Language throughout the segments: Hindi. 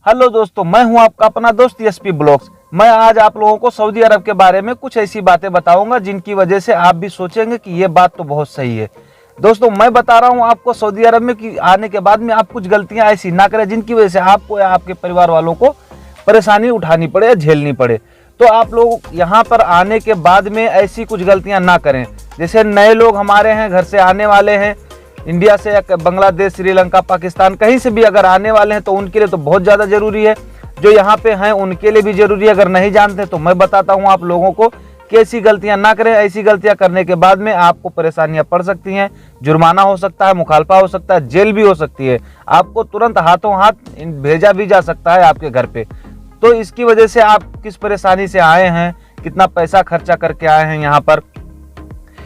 हेलो दोस्तों, मैं हूं आपका अपना दोस्त एसपी ब्लॉग्स। मैं आज आप लोगों को सऊदी अरब के बारे में कुछ ऐसी बातें बताऊंगा जिनकी वजह से आप भी सोचेंगे कि ये बात तो बहुत सही है। दोस्तों, मैं बता रहा हूं आपको सऊदी अरब में कि आने के बाद में आप कुछ गलतियां ऐसी ना करें जिनकी वजह से आपको या आपके परिवार वालों को परेशानी उठानी पड़े या झेलनी पड़े। तो आप लोग यहाँ पर आने के बाद में ऐसी कुछ गलतियां ना करें। जैसे नए लोग हमारे हैं, घर से आने वाले हैं, इंडिया से या बांग्लादेश, श्रीलंका, पाकिस्तान, कहीं से भी अगर आने वाले हैं तो उनके लिए तो बहुत ज़्यादा ज़रूरी है। जो यहाँ पे हैं उनके लिए भी ज़रूरी है। अगर नहीं जानते तो मैं बताता हूँ आप लोगों को कि ऐसी गलतियाँ ना करें। ऐसी गलतियाँ करने के बाद में आपको परेशानियाँ पड़ सकती हैं, जुर्माना हो सकता है, मुखालफा हो सकता है, जेल भी हो सकती है। आपको तुरंत हाथों हाथ भेजा भी जा सकता है आपके घर पे। तो इसकी वजह से आप किस परेशानी से आए हैं, कितना पैसा खर्चा करके आए हैं यहाँ पर,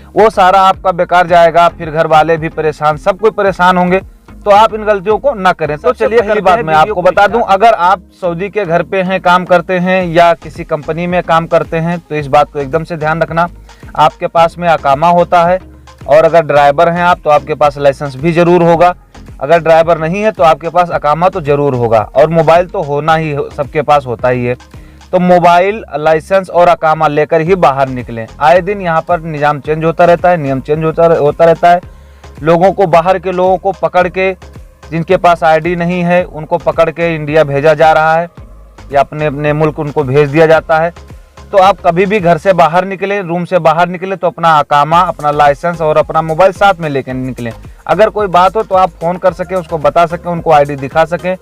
वो सारा आपका बेकार जाएगा। फिर घर वाले भी परेशान, सब कोई परेशान होंगे। तो आप इन गलतियों को ना करें। तो चलिए पहली बात मैं आपको बता दूं, अगर आप सऊदी के घर पे हैं, काम करते हैं या किसी कंपनी में काम करते हैं तो इस बात को एकदम से ध्यान रखना। आपके पास में अकामा होता है, और अगर ड्राइवर हैं आप तो आपके पास लाइसेंस भी जरूर होगा। अगर ड्राइवर नहीं है तो आपके पास अकामा तो जरूर होगा, और मोबाइल तो होना ही, सबके पास होता ही है। तो मोबाइल, लाइसेंस और अकामा लेकर ही बाहर निकलें। आए दिन यहाँ पर निजाम चेंज होता रहता है, नियम चेंज होता रहता है। लोगों को, बाहर के लोगों को पकड़ के, जिनके पास आईडी नहीं है उनको पकड़ के इंडिया भेजा जा रहा है या अपने अपने मुल्क उनको भेज दिया जाता है। तो आप कभी भी घर से बाहर निकलें, रूम से बाहर निकलें तो अपना अकामा, अपना लाइसेंस और अपना मोबाइल साथ में लेकर निकलें। अगर कोई बात हो तो आप फ़ोन कर सकें, उसको बता सकें, उनको आईडी दिखा सकें।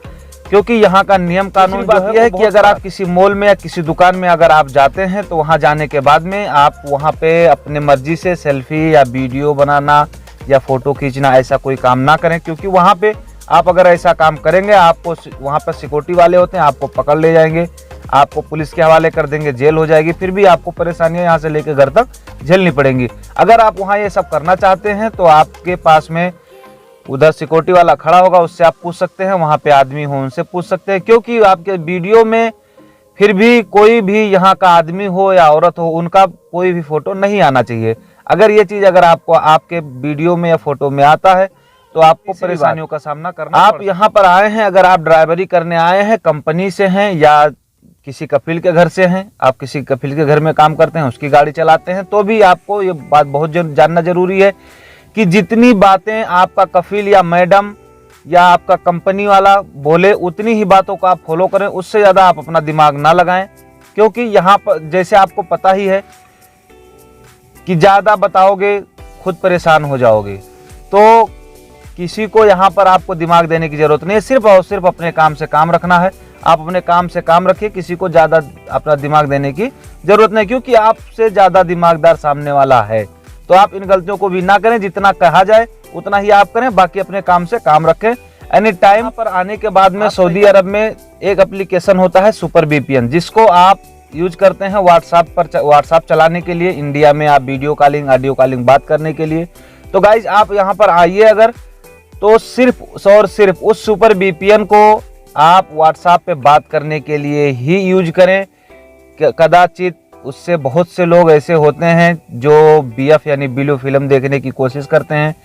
क्योंकि यहाँ का नियम कानून जो है कि अगर आप किसी मॉल में या किसी दुकान में अगर आप जाते हैं तो वहाँ जाने के बाद में आप वहाँ पे अपने मर्जी से सेल्फी या वीडियो बनाना या फ़ोटो खींचना, ऐसा कोई काम ना करें। क्योंकि वहाँ पे आप अगर ऐसा काम करेंगे, आपको वहाँ पर सिक्योरिटी वाले होते हैं, आपको पकड़ ले जाएंगे, आपको पुलिस के हवाले कर देंगे, जेल हो जाएगी। फिर भी आपको परेशानियाँ यहाँ से लेकर घर तक झेलनी पड़ेंगी। अगर आप वहाँ ये सब करना चाहते हैं तो आपके पास में उधर सिक्योरिटी वाला खड़ा होगा, उससे आप पूछ सकते हैं। वहाँ पे आदमी हो, उनसे पूछ सकते हैं। क्योंकि आपके वीडियो में फिर भी कोई भी यहाँ का आदमी हो या औरत हो, उनका कोई भी फोटो नहीं आना चाहिए। अगर ये चीज़ अगर आपको आपके वीडियो में या फोटो में आता है तो आपको परेशानियों का सामना करना। आप यहाँ पर आए हैं, अगर आप ड्राइवरी करने आए हैं, कंपनी से हैं या किसी कफिल के घर से हैं, आप किसी कफिल के घर में काम करते हैं, उसकी गाड़ी चलाते हैं, तो भी आपको ये बात बहुत जानना जरूरी है कि जितनी बातें आपका कफिल या मैडम या आपका कंपनी वाला बोले उतनी ही बातों को आप फॉलो करें। उससे ज़्यादा आप अपना दिमाग ना लगाएं। क्योंकि यहाँ पर जैसे आपको पता ही है कि ज़्यादा बताओगे खुद परेशान हो जाओगे। तो किसी को यहाँ पर आपको दिमाग देने की ज़रूरत नहीं है। सिर्फ और सिर्फ अपने काम से काम रखना है। आप अपने काम से काम रखिए, किसी को ज़्यादा अपना दिमाग देने की ज़रूरत नहीं, क्योंकि आपसे ज़्यादा दिमागदार सामने वाला है। तो आप इन गलतियों को भी ना करें। जितना कहा जाए उतना ही आप करें, बाकी अपने काम से काम रखें। एनी टाइम पर आने के बाद में सऊदी अरब में एक एप्लीकेशन होता है सुपर वीपीएन, जिसको आप यूज करते हैं व्हाट्सएप चलाने के लिए। इंडिया में आप वीडियो कॉलिंग, ऑडियो कॉलिंग बात करने के लिए। तो गाइज, आप यहाँ पर आइए अगर, तो सिर्फ और सिर्फ उस सुपर वीपीएन को आप व्हाट्सएप पे बात करने के लिए ही यूज करें। कदाचित उससे बहुत से लोग ऐसे होते हैं जो बीएफ यानी ब्लू फिल्म देखने की कोशिश करते हैं।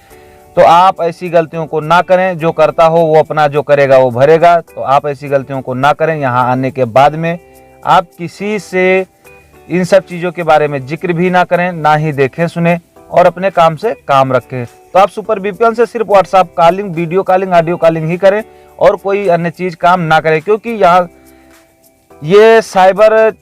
तो आप ऐसी गलतियों को ना करें। जो करता हो वो अपना जो करेगा वो भरेगा। तो आप ऐसी गलतियों को ना करें। यहाँ आने के बाद में आप किसी से इन सब चीज़ों के बारे में जिक्र भी ना करें, ना ही देखें सुने, और अपने काम से काम रखें। तो आप सुपर वीपीएन से सिर्फ WhatsApp calling, video calling, audio calling ही करें और कोई अन्य चीज़ काम ना करें। क्योंकि यहाँ ये साइबर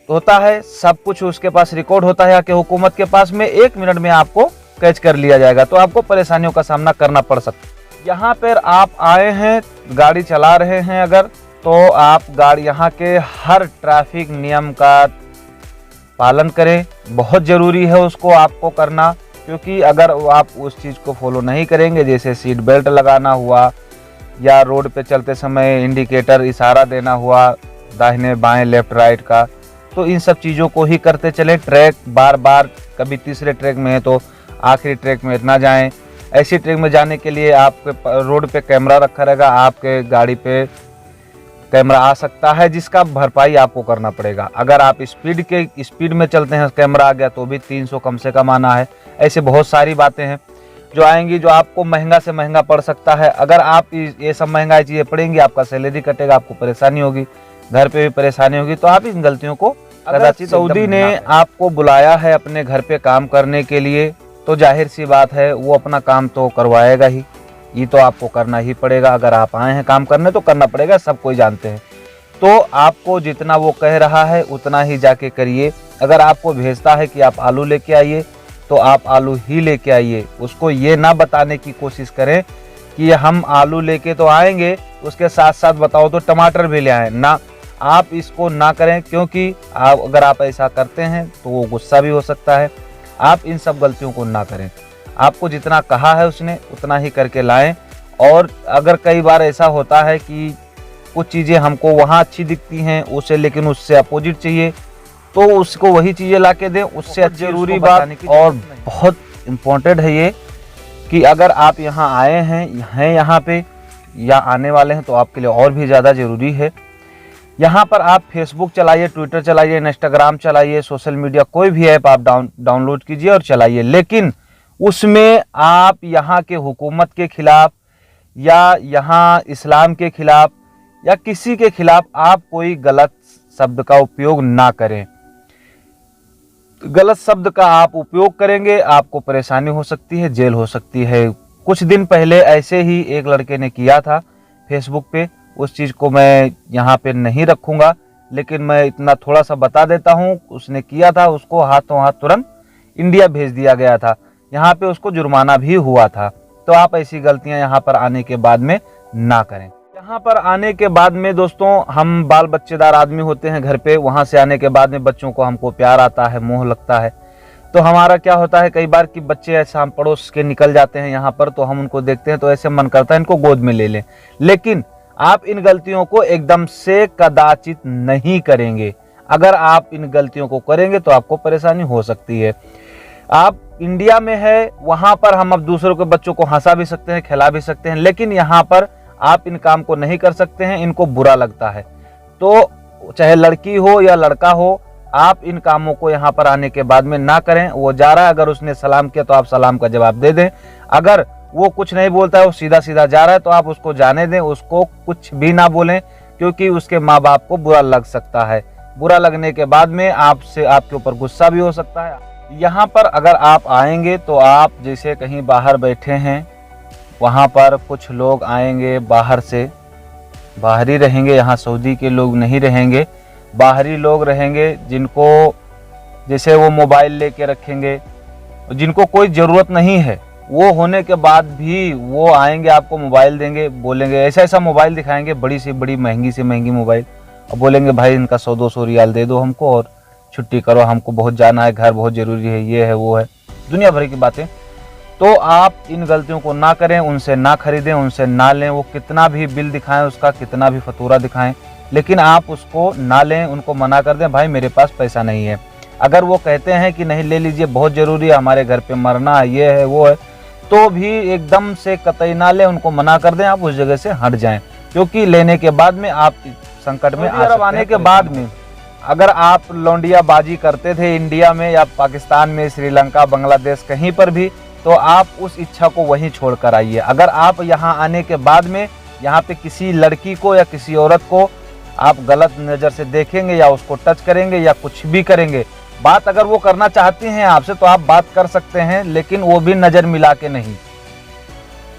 होता है, सब कुछ उसके पास रिकॉर्ड होता है, कि हुकूमत के पास में 1 मिनट में आपको कैच कर लिया जाएगा। तो आपको परेशानियों का सामना करना पड़ सकता है। यहाँ पर आप आए हैं, गाड़ी चला रहे हैं अगर, तो आप गाड़ी यहाँ के हर ट्रैफिक नियम का पालन करें। बहुत ज़रूरी है उसको आपको करना। क्योंकि अगर आप उस चीज़ को फॉलो नहीं करेंगे, जैसे सीट बेल्ट लगाना हुआ या रोड पे चलते समय इंडिकेटर इशारा देना हुआ, दाहिने बाएं, लेफ्ट राइट का, तो इन सब चीज़ों को ही करते चलें। ट्रैक बार बार, कभी तीसरे ट्रैक में है तो आखिरी ट्रैक में ना जाएं। ऐसी ट्रैक में जाने के लिए आपके रोड पे कैमरा रखा रहेगा, आपके गाड़ी पे कैमरा आ सकता है, जिसका भरपाई आपको करना पड़ेगा। अगर आप स्पीड में चलते हैं, कैमरा आ गया तो भी 300 कम से कम आना है। ऐसे बहुत सारी बातें हैं। जो आएंगी, जो आपको महंगा से महंगा पड़ सकता है। अगर आप ये सब महंगाई चीज़ें पड़ेंगी, आपका सैलरी कटेगा, आपको परेशानी होगी, घर पे भी परेशानी होगी। तो आप इन गलतियों को कदाचित, सऊदी ने आपको बुलाया है अपने घर पे काम करने के लिए, तो जाहिर सी बात है वो अपना काम तो करवाएगा ही, ये तो आपको करना ही पड़ेगा। अगर आप आए हैं काम करने तो करना पड़ेगा, सब कोई जानते हैं। तो आपको जितना वो कह रहा है उतना ही जाके करिए। अगर आपको भेजता है कि आप आलू लेके आइए तो आप आलू ही लेके आइए। उसको ये ना बताने की कोशिश करें कि हम आलू लेके तो आएंगे, उसके साथ साथ बताओ तो टमाटर भी ले आए ना। आप इसको ना करें, क्योंकि अगर आप ऐसा करते हैं तो वो गुस्सा भी हो सकता है। आप इन सब गलतियों को ना करें। आपको जितना कहा है उसने उतना ही करके लाएं। और अगर कई बार ऐसा होता है कि कुछ चीज़ें हमको वहाँ अच्छी दिखती हैं उसे, लेकिन उससे अपोजिट चाहिए, तो उसको वही चीज़ें ला के दें। उससे जरूरी बात और बहुत इम्पोर्टेंट है ये कि अगर आप यहाँ आए हैं यहाँ पे या आने वाले हैं तो आपके लिए और भी ज़्यादा ज़रूरी है। यहाँ पर आप फेसबुक चलाइए, ट्विटर चलाइए, इंस्टाग्राम चलाइए, सोशल मीडिया कोई भी ऐप आप डाउनलोड कीजिए और चलाइए, लेकिन उसमें आप यहाँ के हुकूमत के खिलाफ या यहाँ इस्लाम के खिलाफ या किसी के खिलाफ आप कोई गलत शब्द का उपयोग ना करें। गलत शब्द का आप उपयोग करेंगे, आपको परेशानी हो सकती है, जेल हो सकती है। कुछ दिन पहले ऐसे ही एक लड़के ने किया था फेसबुक पे, उस चीज़ को मैं यहाँ पे नहीं रखूँगा, लेकिन मैं इतना थोड़ा सा बता देता हूँ। उसने किया था, उसको हाथों हाथ तुरंत इंडिया भेज दिया गया था, यहाँ पे उसको जुर्माना भी हुआ था। तो आप ऐसी गलतियाँ यहाँ पर आने के बाद में ना करें। यहाँ पर आने के बाद में दोस्तों, हम बाल बच्चेदार आदमी होते हैं घर पे, वहाँ से आने के बाद में बच्चों को हमको प्यार आता है, मोह लगता है। तो हमारा क्या होता है कई बार कि बच्चे ऐसा हम पड़ोस के निकल जाते हैं यहाँ पर, तो हम उनको देखते हैं तो ऐसे मन करता है इनको गोद में ले लें। लेकिन आप इन गलतियों को एकदम से कदाचित नहीं करेंगे। अगर आप इन गलतियों को करेंगे तो आपको परेशानी हो सकती है। आप इंडिया में है, वहाँ पर हम अब दूसरों के बच्चों को हंसा भी सकते हैं, खिला भी सकते हैं, लेकिन यहाँ पर आप इन काम को नहीं कर सकते हैं, इनको बुरा लगता है। तो चाहे लड़की हो या लड़का हो, आप इन कामों को यहाँ पर आने के बाद में ना करें। वो जा रहा है, अगर उसने सलाम किया तो आप सलाम का जवाब दे दें। अगर वो कुछ नहीं बोलता है, वो सीधा सीधा जा रहा है, तो आप उसको जाने दें, उसको कुछ भी ना बोलें, क्योंकि उसके माँ बाप को बुरा लग सकता है। बुरा लगने के बाद में आपसे आपके ऊपर गुस्सा भी हो सकता है। यहाँ पर अगर आप आएंगे तो आप जैसे कहीं बाहर बैठे हैं, वहाँ पर कुछ लोग आएंगे बाहर से, बाहरी रहेंगे, यहाँ सऊदी के लोग नहीं रहेंगे, बाहरी लोग रहेंगे, जिनको जैसे वो मोबाइल लेके रखेंगे, जिनको कोई ज़रूरत नहीं है, वो होने के बाद भी वो आएंगे, आपको मोबाइल देंगे, बोलेंगे ऐसा ऐसा मोबाइल दिखाएंगे, बड़ी से बड़ी महंगी से महंगी मोबाइल, और बोलेंगे भाई इनका 100-200 रियाल दे दो हमको और छुट्टी करो, हमको बहुत जाना है, घर बहुत ज़रूरी है, ये है वो है, दुनिया भर की बातें। तो आप इन गलतियों को ना करें, उनसे ना खरीदें, उनसे ना लें। वो कितना भी बिल दिखाएं, उसका कितना भी फतूरा दिखाएं, लेकिन आप उसको ना लें, उनको मना कर दें, भाई मेरे पास पैसा नहीं है। अगर वो कहते हैं कि नहीं ले लीजिए, बहुत ज़रूरी है, हमारे घर पे मरना है, ये है वो है, तो भी एकदम से कतई ना लें, उनको मना कर दें, आप उस जगह से हट जाएं, क्योंकि लेने के बाद में आप संकट में आने के बाद में अगर आप लौंडियाबाजी करते थे इंडिया में या पाकिस्तान में, श्रीलंका, बांग्लादेश, कहीं पर भी, तो आप उस इच्छा को वहीं छोड़ कर आइए। अगर आप यहाँ आने के बाद में यहाँ पे किसी लड़की को या किसी औरत को आप गलत नज़र से देखेंगे या उसको टच करेंगे या कुछ भी करेंगे, बात अगर वो करना चाहती हैं आपसे तो आप बात कर सकते हैं, लेकिन वो भी नज़र मिला के नहीं।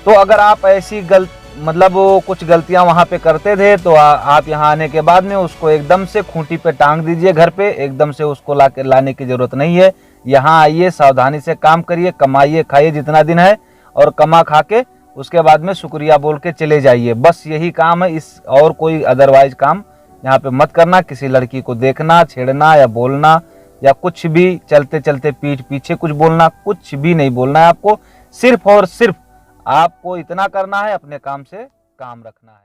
तो अगर आप ऐसी मतलब कुछ गलतियां वहां पे करते थे, तो आप यहाँ आने के बाद में उसको एकदम से खूंटी पे टांग दीजिए। घर पे एकदम से उसको लाने की जरूरत नहीं है। यहाँ आइए, सावधानी से काम करिए, कमाइए, खाइए जितना दिन है, और कमा खा के उसके बाद में शुक्रिया बोल के चले जाइए। बस यही काम है, इस और कोई अदरवाइज काम यहाँ पे मत करना। किसी लड़की को देखना, छेड़ना या बोलना या कुछ भी, चलते चलते पीठ पीछे कुछ बोलना, कुछ भी नहीं बोलना है आपको। सिर्फ और सिर्फ आपको इतना करना है, अपने काम से काम रखना है।